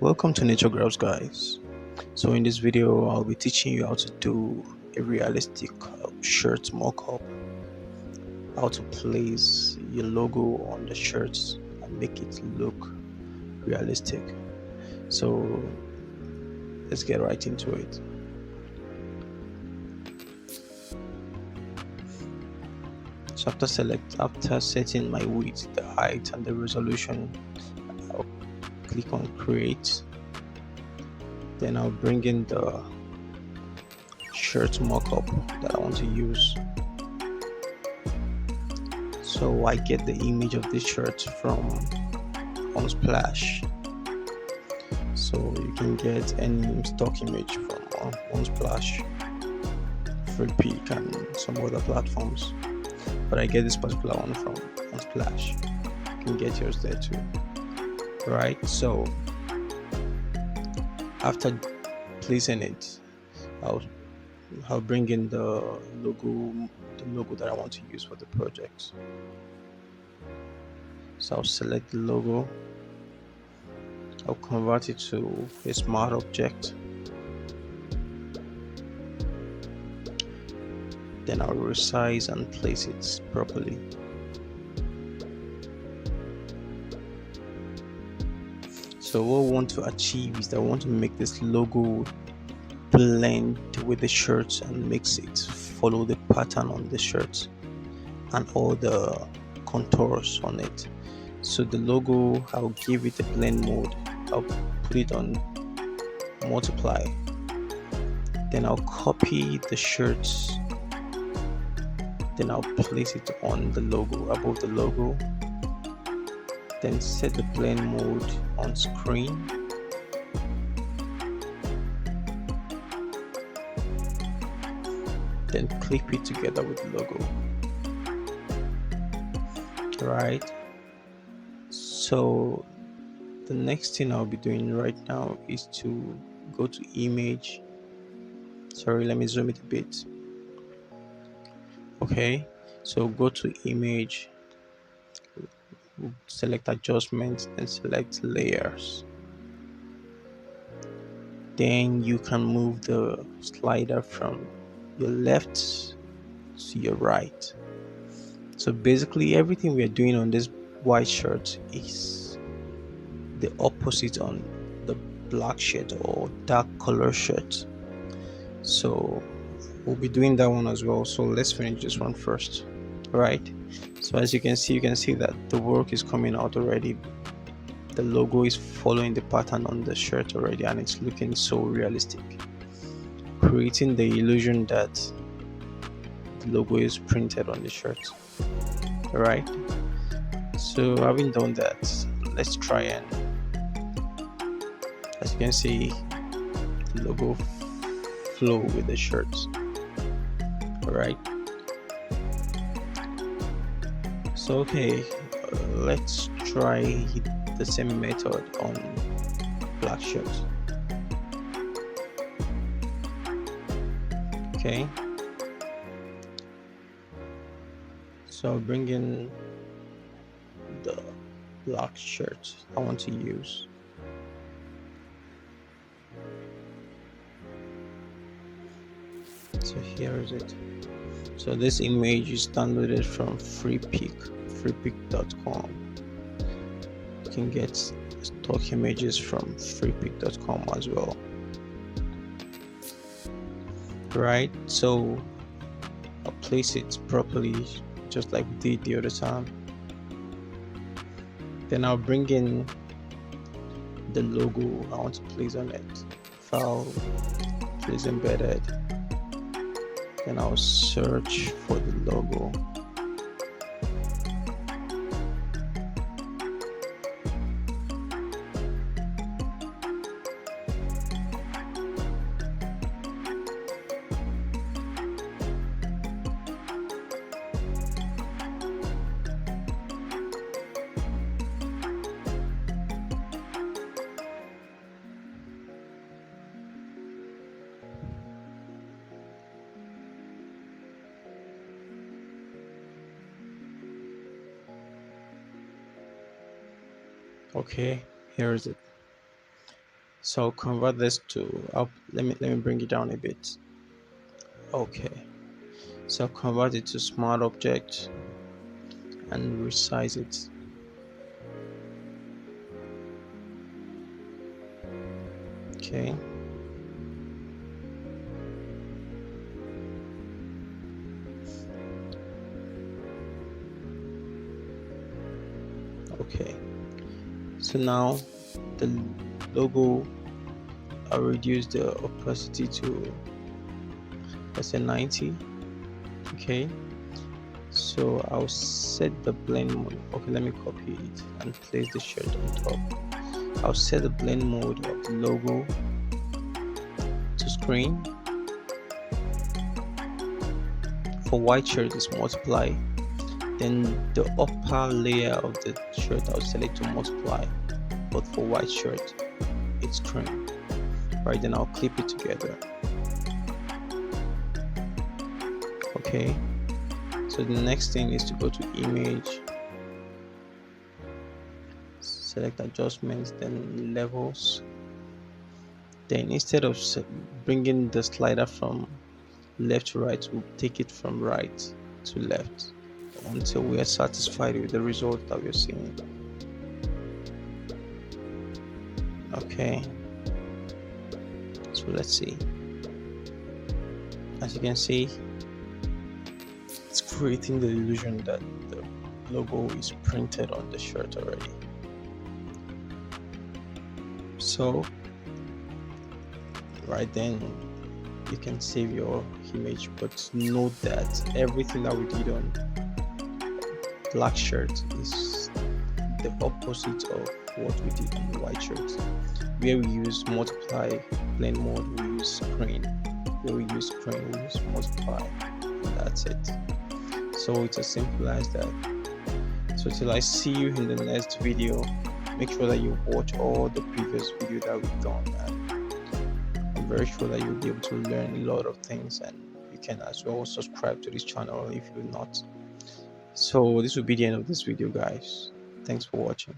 Welcome to Nature Grabs, guys. So in this video I'll be teaching you how to do a realistic shirt mock-up, how to place your logo on the shirts and make it look realistic. So let's get right into it. So after setting my width, the height and the resolution, I'll click on create. Then I'll bring in the shirt mock-up that I want to use. So I get the image of this shirt from Unsplash. So you can get any stock image from Unsplash, Freepik, and some other platforms. But I get this particular one from Unsplash. You can get yours there too. Right? So after placing it, I'll bring in the logo that I want to use for the project. So I'll select the logo. I'll convert it to a smart object. Then I'll resize and place it properly. So what we want to achieve is that we want to make this logo blend with the shirt and makes it follow the pattern on the shirt and all the contours on it. So the logo, I'll give it a blend mode. I'll put it on multiply. Then I'll copy the shirts. Then I'll place it on the logo, above the logo. Then set the blend mode on screen. Then clip it together with the logo. Right. So the next thing I'll be doing right now is to go to image. Sorry, let me zoom it a bit. Okay, so go to image, select adjustments, then select layers. Then you can move the slider from your left to your right. So basically everything we are doing on this white shirt is the opposite on the black shirt or dark color shirt. So we'll be doing that one as well. So let's finish this one first. Right, so as you can see that the work is coming out already. The logo is following the pattern on the shirt already, and it's looking so realistic, creating the illusion that the logo is printed on the shirt. Right, so having done that, let's try and, as you can see, the logo flow with the shirt. Right, so okay, let's try the same method on black shirt. Okay, so I'll bring in the black shirt I want to use. So here is it. So this image is downloaded from freepik.com. You can get stock images from freepik.com as well. Right, so I'll place it properly just like we did the other time. Then I'll bring in the logo I want to place on it. File, place embedded. Then I'll search for the logo. Okay, here is it. So convert this to up. Let me bring it down a bit. Okay. So convert it to smart object and resize it. Okay. Okay. So now the logo, I'll reduce the opacity to, let's say, 90. Okay. So I'll set the blend mode. Okay, let me copy it and place the shirt on top. I'll set the blend mode of the logo to screen. For white shirt is multiply. Then the upper layer of the shirt I'll select to multiply. But for white shirt it's screen. Right, then I'll clip it together. Okay. So the next thing is to go to image, select adjustments, then levels. Then instead of bringing the slider from left to right, we'll take it from right to left until we are satisfied with the result that we're seeing. Okay, so let's see. As you can see, it's creating the illusion that the logo is printed on the shirt already. So right then you can save your image, but note that everything that we did on black shirt is the opposite of what we did on the white shirt. Where we use multiply blend mode, we use screen. Where we use screen, we use multiply, and that's it. So it's as simple as that. So till I see you in the next video, make sure that you watch all the previous video that we've done, and I'm very sure that you'll be able to learn a lot of things, and you can as well subscribe to this channel if you're not. So this will be the end of this video, guys. Thanks for watching.